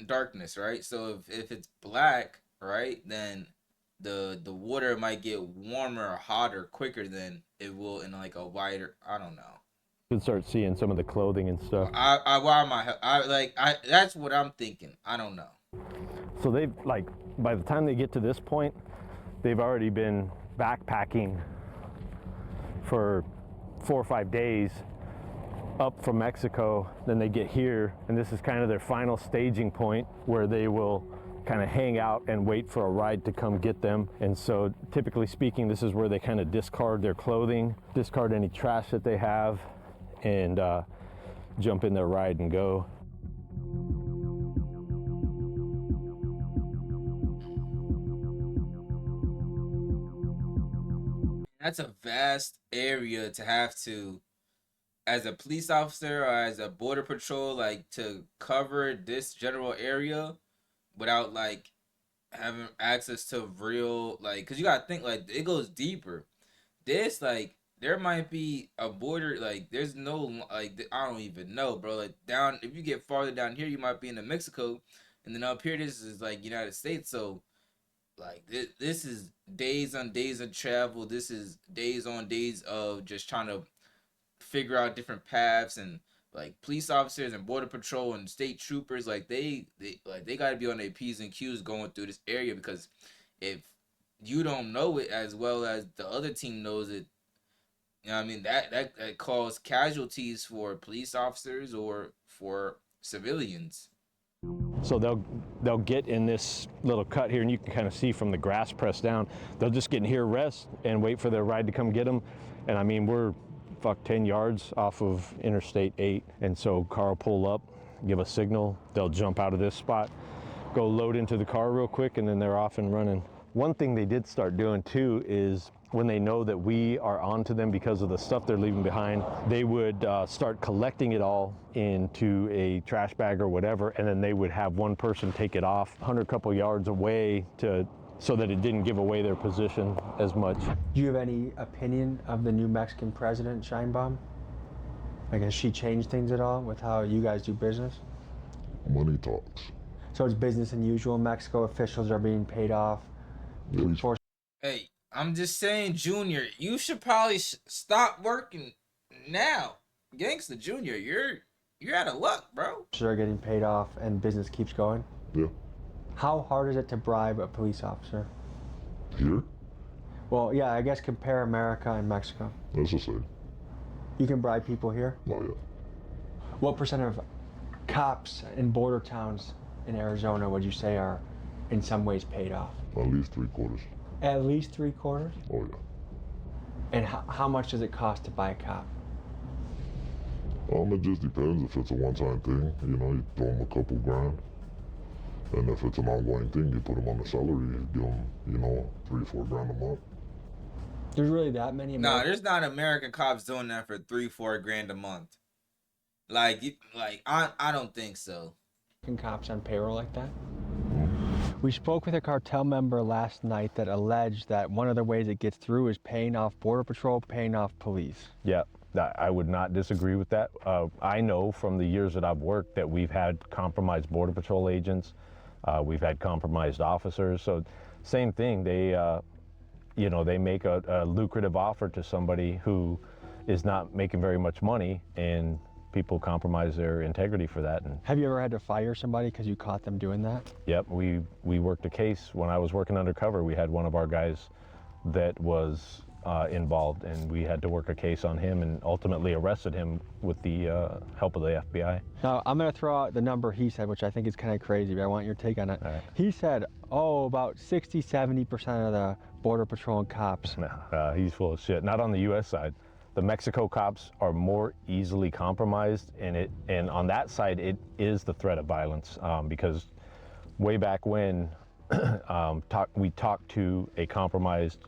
Speaker 1: darkness, right? So if it's black, right, then the water might get warmer or hotter quicker than it will in like a wider, I don't know.
Speaker 4: You can start seeing some of the clothing and stuff.
Speaker 1: That's what I'm thinking. I don't know.
Speaker 4: So they've, like, by the time they get to this point, they've already been backpacking for 4 or 5 days up from Mexico. Then they get here, and this is kind of their final staging point where they will kind of hang out and wait for a ride to come get them. And so typically speaking, this is where they kind of discard their clothing, discard any trash that they have, and jump in their ride and go.
Speaker 1: That's a vast area to have to, as a police officer or as a border patrol, like, to cover this general area without like having access to real, like, because you gotta think, like, it goes deeper. This, like, there might be a border, like, there's no, like, I don't even know, bro. Like, down, if you get farther down here, you might be into Mexico, and then up here, this is like United States. So like, this is days on days of travel. This is days on days of just trying to figure out different paths. And like, police officers and border patrol and state troopers, like, they got to be on their P's and Q's going through this area, because if you don't know it as well as the other team knows it, you know what I mean, that cause casualties for police officers or for civilians.
Speaker 4: So they'll get in this little cut here, and you can kind of see from the grass pressed down. They'll just get in here, rest, and wait for their ride to come get them. And I mean, we're 10 yards off of Interstate 8, and so car will pull up, give a signal. They'll jump out of this spot, go load into the car real quick, and then they're off and running. One thing they did start doing too is when they know that we are onto them because of the stuff they're leaving behind, they would start collecting it all into a trash bag or whatever, and then they would have one person take it off 100 couple yards away so that it didn't give away their position as much.
Speaker 3: Do you have any opinion of the new Mexican president, Scheinbaum? Like, has she changed things at all with how you guys do business?
Speaker 2: Money talks.
Speaker 3: So it's business as usual in Mexico, officials are being paid off.
Speaker 2: Please.
Speaker 1: Hey, I'm just saying, Junior, you should probably stop working now. Gangsta Junior, you're out of luck, bro.
Speaker 3: Are getting paid off and business keeps going?
Speaker 2: Yeah.
Speaker 3: How hard is it to bribe a police officer?
Speaker 2: Here?
Speaker 3: Well, yeah, I guess compare America and Mexico.
Speaker 2: That's the same.
Speaker 3: You can bribe people here?
Speaker 2: Not yet.
Speaker 3: What percent of cops in border towns in Arizona would you say are in some ways paid off?
Speaker 2: At least 3/4.
Speaker 3: At least 3/4?
Speaker 2: Oh yeah.
Speaker 3: And how much does it cost to buy a cop?
Speaker 2: It just depends. If it's a one-time thing, you throw them a couple grand. And if it's an ongoing thing, you put them on the salary, you give them, 3 or 4 grand a month.
Speaker 3: There's really that many
Speaker 1: Nah, there's not American cops doing that for 3-4 grand a month. I don't think so.
Speaker 3: American cops on payroll like that? We spoke with a cartel member last night that alleged that one of the ways it gets through is paying off Border Patrol, paying off police.
Speaker 4: Yeah, I would not disagree with that. I know from the years that I've worked that we've had compromised Border Patrol agents, we've had compromised officers. So same thing, they make a lucrative offer to somebody who is not making very much money, and people compromise their integrity for that. And
Speaker 3: Have you ever had to fire somebody because you caught them doing that?
Speaker 4: yep, we worked a case when I was working undercover. We had one of our guys that was involved, and we had to work a case on him and ultimately arrested him with the help of the FBI.
Speaker 3: Now, I'm going to throw out the number he said, which I think is kind of crazy, but I want your take on it.
Speaker 4: All right.
Speaker 3: He said, about 60-70% of the Border Patrol and cops.
Speaker 4: He's full of shit. Not on the U.S. side. The Mexico cops are more easily compromised, and on that side, it is the threat of violence, because way back when we talked to a compromised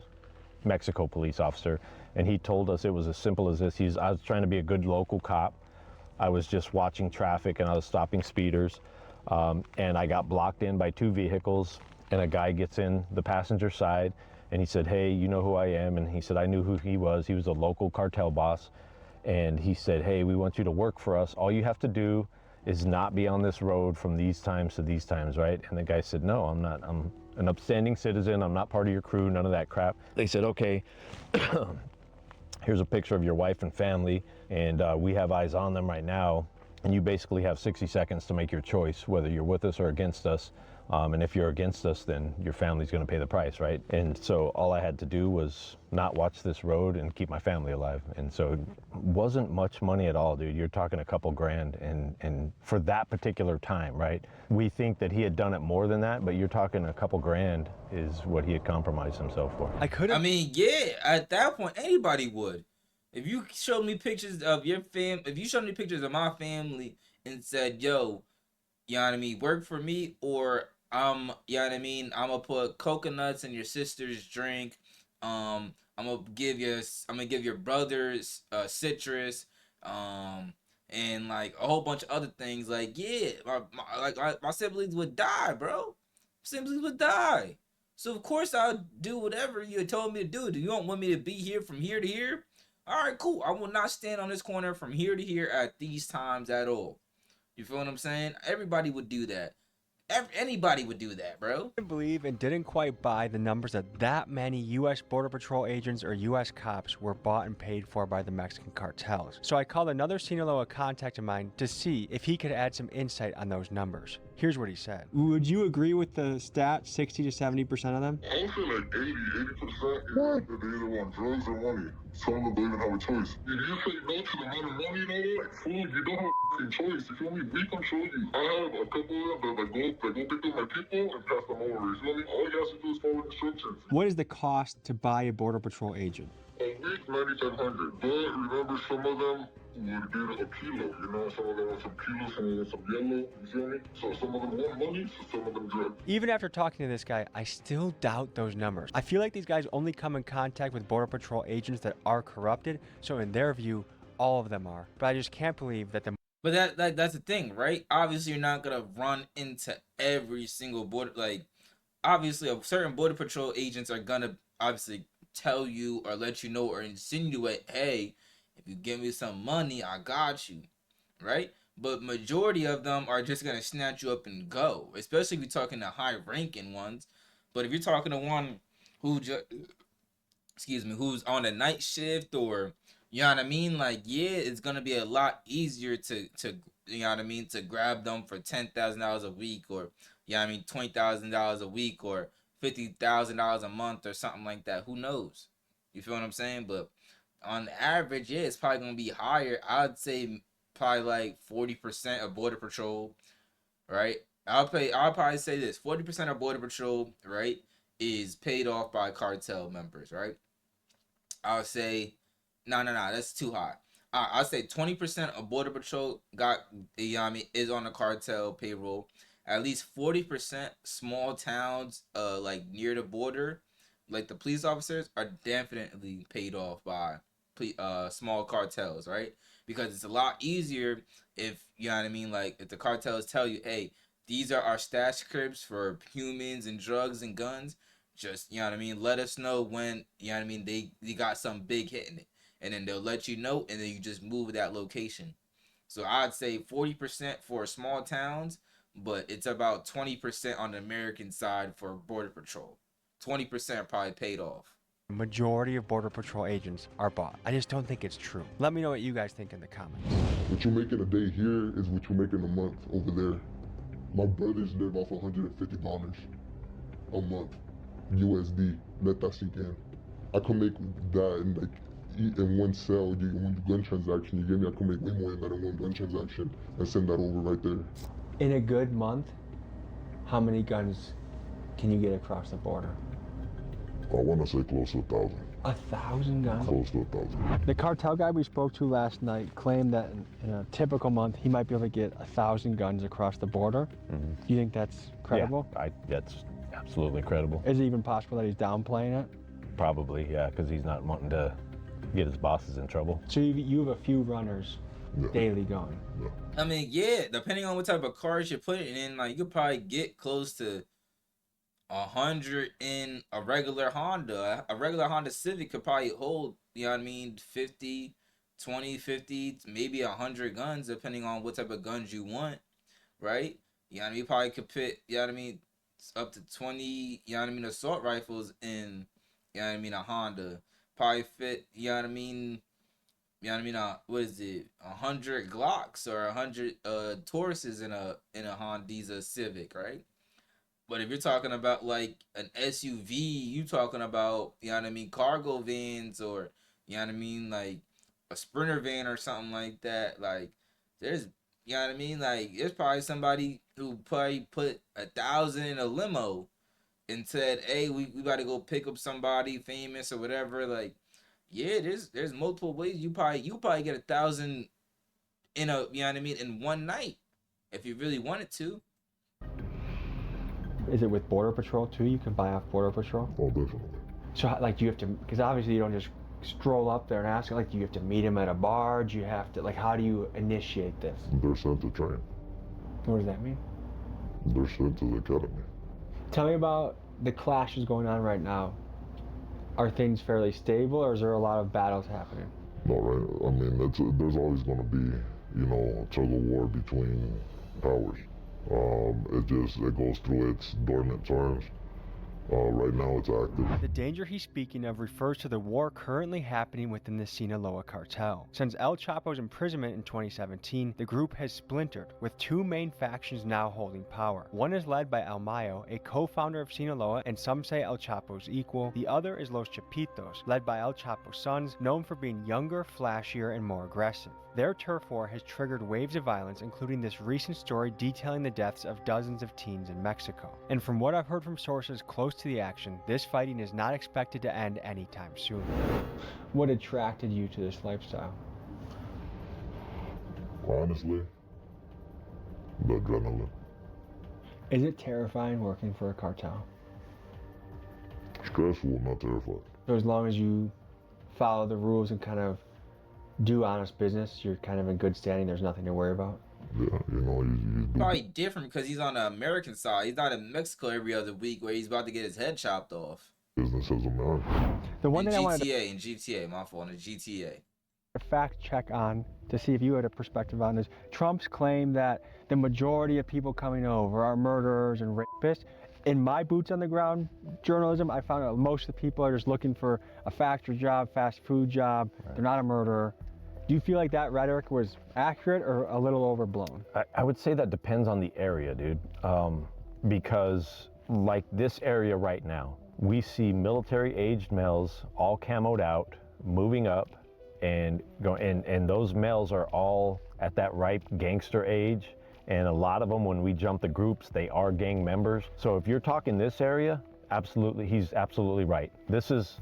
Speaker 4: Mexico police officer, and he told us it was as simple as this. I was trying to be a good local cop. I was just watching traffic and I was stopping speeders, and I got blocked in by 2 vehicles, and a guy gets in the passenger side, and he said, "Hey, you know who I am?" And he said, I knew who he was. He was a local cartel boss, and he said, "Hey, we want you to work for us. All you have to do is not be on this road from these times to these times," right? And the guy said, "No, I'm not. I'm an upstanding citizen. I'm not part of your crew, none of that crap." They said, "Okay, here's a picture of your wife and family, and we have eyes on them right now, and you basically have 60 seconds to make your choice, whether you're with us or against us. And if you're against us, then your family's going to pay the price," right? And so all I had to do was not watch this road and keep my family alive. And so it wasn't much money at all, dude. You're talking a couple grand, and for that particular time, right? We think that he had done it more than that, but you're talking a couple grand is what he had compromised himself for.
Speaker 1: I mean, yeah, at that point, anybody would. If you showed me pictures of your if you showed me pictures of my family and said, "Yo, you know what I mean, work for me," or you know what I mean, I'm gonna put coconuts in your sister's drink. I'm gonna give your brothers citrus, and like a whole bunch of other things. Like, yeah, my siblings would die, bro. Siblings would die. So of course I'll do whatever you told me to do. Do you don't want me to be here from here to here? All right, cool. I will not stand on this corner from here to here at these times at all. You feel what I'm saying? Everybody would do that. Anybody would do that, bro.
Speaker 3: Didn't believe and didn't quite buy the numbers that many U.S. Border Patrol agents or U.S. cops were bought and paid for by the Mexican cartels. So I called another Sinaloa contact of mine to see if he could add some insight on those numbers. Here's what he said. Would you agree with the stat, 60 to 70% of them?
Speaker 2: I would say like 80%. What? They either want drugs or money. Some of them don't even have a choice. If you say no to the amount of money and all that, like food, you don't have a choice. You feel me? We control you. I have a couple of them that go pick up my people and pass them over. You feel me? All you have to do is follow instructions.
Speaker 3: What is the cost to buy a Border Patrol agent?
Speaker 2: A week, 9,500. But remember, some of them would get a kilo. You know, some of them want some kilos, some of them want some yellow. You feel me? So some of them want money, so some of them drugs.
Speaker 3: Even after talking to this guy, I still doubt those numbers. I feel like these guys only come in contact with Border Patrol agents that are corrupted, so in their view, all of them are. But I just can't believe that the
Speaker 1: But that's the thing, right? Obviously, you're not gonna run into every single border. Like, obviously, a certain Border Patrol agents are gonna obviously tell you or let you know or insinuate, "Hey, if you give me some money, I got you," right? But majority of them are just gonna snatch you up and go. Especially if you're talking to high-ranking ones. But if you're talking to one who just, excuse me, who's on a night shift, or you know what I mean, like, yeah, it's gonna be a lot easier to you know what I mean, to grab them for $10,000 a week, or you know what I mean, $20,000 a week, or $50,000 a month, or something like that. Who knows? You feel what I'm saying? But on average, yeah, it's probably gonna be higher. I'd say probably like 40% of Border Patrol, right? I'll probably say this: 40% of Border Patrol, right, is paid off by cartel members, right? I'll say, no, that's too high. I'll say 20% of Border Patrol got, you know what I mean, is on the cartel payroll. At least 40% small towns, like near the border, like the police officers are definitely paid off by, small cartels, right? Because it's a lot easier if, you know what I mean, like if the cartels tell you, "Hey, these are our stash cribs for humans and drugs and guns. Just, you know what I mean, let us know when, you know what I mean, they got some big hit in it." and then they'll let you know, and then you just move that location. So I'd say 40% for small towns, but it's about 20% on the American side for Border Patrol. 20% probably paid off.
Speaker 3: Majority of Border Patrol agents are bought. I just don't think it's true. Let me know what you guys think in the comments.
Speaker 2: What you make in a day here is what you make in a month over there. My brothers live off $150 a month, USD. Let that sink in. I could make that in in one cell. One gun transaction you give me, I could make way more than that in one gun transaction and send that over right there.
Speaker 3: In a good month, how many guns can you get across the border?
Speaker 2: I want to say close to 1,000.
Speaker 3: 1,000 guns?
Speaker 2: Close to 1,000.
Speaker 3: The cartel guy we spoke to last night claimed that in a typical month, he might be able to get 1,000 guns across the border. Do you think that's credible?
Speaker 4: Yeah, that's absolutely credible.
Speaker 3: Is it even possible that he's downplaying it?
Speaker 4: Probably, yeah, because he's not wanting to get his bosses in trouble.
Speaker 3: So you have a few runners daily going.
Speaker 2: Yeah.
Speaker 1: I mean, yeah, depending on what type of cars you're putting in, like you could probably get close to 100 in a regular Honda. A regular Honda Civic could probably hold, you know what I mean, 50, 20, 50, maybe 100 guns, depending on what type of guns you want, right? You know what I mean? You probably could put, you know what I mean, up to 20, you know what I mean, assault rifles in, you know what I mean, a Honda. Probably fit, you know what I mean, you know what I mean, what is it, 100 Glocks or 100 Tauruses in a Honda Civic, right? But if you're talking about like an SUV, you talking about, you know what I mean, cargo vans, or, you know what I mean, like a Sprinter van or something like that. Like there's, you know what I mean, like there's probably somebody who probably put 1,000 in a limo and said, "Hey, we got to go pick up somebody famous or whatever." Like, yeah, there's multiple ways you probably get 1,000 in a, you know what I mean, in one night if you really wanted to.
Speaker 3: Is it with Border Patrol too? You can buy off Border Patrol?
Speaker 2: Oh, definitely.
Speaker 3: So like, do you have to, because obviously you don't just stroll up there and ask, like, do you have to meet him at a bar? Do you have to, like, how do you initiate this?
Speaker 2: They're sent to train.
Speaker 3: What does that mean?
Speaker 2: They're sent to the academy.
Speaker 3: Tell me about the clashes going on right now. Are things fairly stable, or is there a lot of battles happening?
Speaker 2: No, right? I mean, there's always going to be, you know, a tug of war between powers. It goes through its dormant times. Right now it's active.
Speaker 3: The danger he's speaking of refers to the war currently happening within the Sinaloa cartel. Since El Chapo's imprisonment in 2017, the group has splintered, with two main factions now holding power. One is led by El Mayo, a co-founder of Sinaloa and some say El Chapo's equal. The other is Los Chapitos, led by El Chapo's sons, known for being younger, flashier, and more aggressive. Their turf war has triggered waves of violence, including this recent story detailing the deaths of dozens of teens in Mexico. And from what I've heard from sources close to the action, this fighting is not expected to end anytime soon. What attracted you to this lifestyle?
Speaker 2: Honestly, the adrenaline.
Speaker 3: Is it terrifying working for a cartel?
Speaker 2: Stressful, not terrified.
Speaker 3: So as long as you follow the rules and kind of do honest business, you're kind of in good standing, there's nothing to worry about?
Speaker 2: Yeah, you know, you do.
Speaker 1: Probably different because he's on the American side. He's not in Mexico every other week where he's about to get his head chopped off.
Speaker 2: Business as a man.
Speaker 3: The one
Speaker 1: in
Speaker 3: thing I wanted
Speaker 1: GTA, my fault, in GTA.
Speaker 3: to fact check on to see if you had a perspective on this. Trump's claim that the majority of people coming over are murderers and rapists. In my boots on the ground journalism, I found out most of the people are just looking for a factory job, fast food job. They're not a murderer. Do you feel like that rhetoric was accurate or a little overblown?
Speaker 4: I would say that depends on the area, dude. Because like this area right now, we see military-aged males all camoed out, moving up, and those males are all at that ripe gangster age. And a lot of them, when we jump the groups, they are gang members. So if you're talking this area, absolutely, he's absolutely right. This is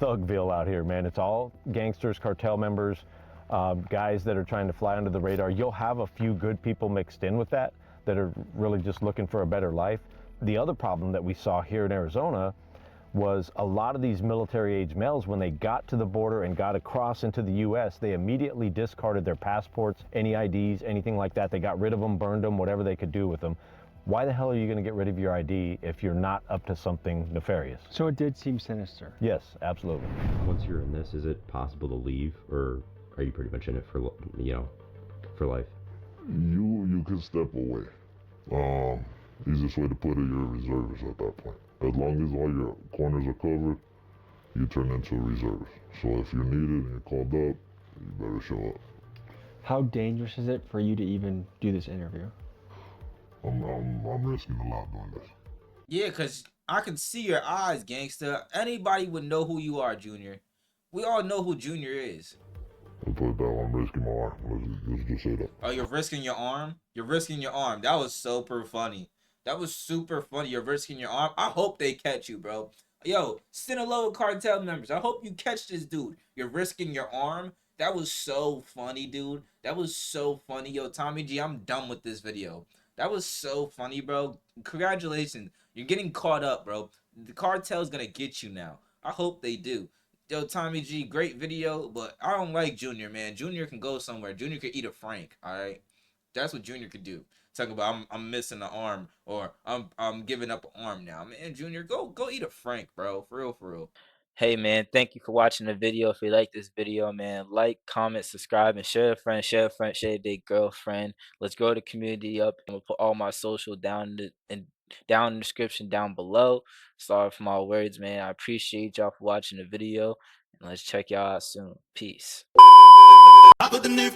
Speaker 4: Thugville out here, man. It's all gangsters, cartel members, guys that are trying to fly under the radar. You'll have a few good people mixed in with that are really just looking for a better life. The other problem that we saw here in Arizona was a lot of these military-age males, when they got to the border and got across into the U.S., they immediately discarded their passports, any IDs, anything like that. They got rid of them, burned them, whatever they could do with them. Why the hell are you going to get rid of your ID if you're not up to something nefarious?
Speaker 3: So it did seem sinister.
Speaker 4: Yes, absolutely.
Speaker 5: Once you're in this, is it possible to leave, or are you pretty much in it for for life?
Speaker 2: You can step away. Easiest way to put it, you're a reservist at that point. As long as all your corners are covered, you turn into a reservist. So if you're needed and you're called up, you better show up.
Speaker 3: How dangerous is it for you to even do this interview?
Speaker 2: I'm risking a lot doing this.
Speaker 1: Yeah, cause I can see your eyes, gangster. Anybody would know who you are, Junior. We all know who Junior is.
Speaker 2: I'll put it that way, I'm risking my arm. Let's just say that.
Speaker 1: Oh, you're risking your arm? You're risking your arm. That was super funny. That was super funny. You're risking your arm. I hope they catch you, bro. Yo, Sinaloa cartel members, I hope you catch this dude. You're risking your arm. That was so funny, dude. That was so funny. Yo, Tommy G, I'm done with this video. That was so funny, bro. Congratulations. You're getting caught up, bro. The cartel's gonna get you now. I hope they do. Yo, Tommy G, great video, but I don't like Junior, man. Junior can go somewhere. Junior could eat a Frank, all right? That's what Junior could do. Talking about I'm missing an arm, or I'm giving up an arm now. Man, Junior, go eat a Frank, bro. For real, for real. Hey man, thank you for watching the video. If you like this video, man, like, comment, subscribe, and share a friend, share a friend, share a big girlfriend. Let's grow the community up. I'm gonna put all my social down in the description down below. Sorry for my words, man. I appreciate y'all for watching the video, and let's check y'all out soon. Peace.
Speaker 6: I put the new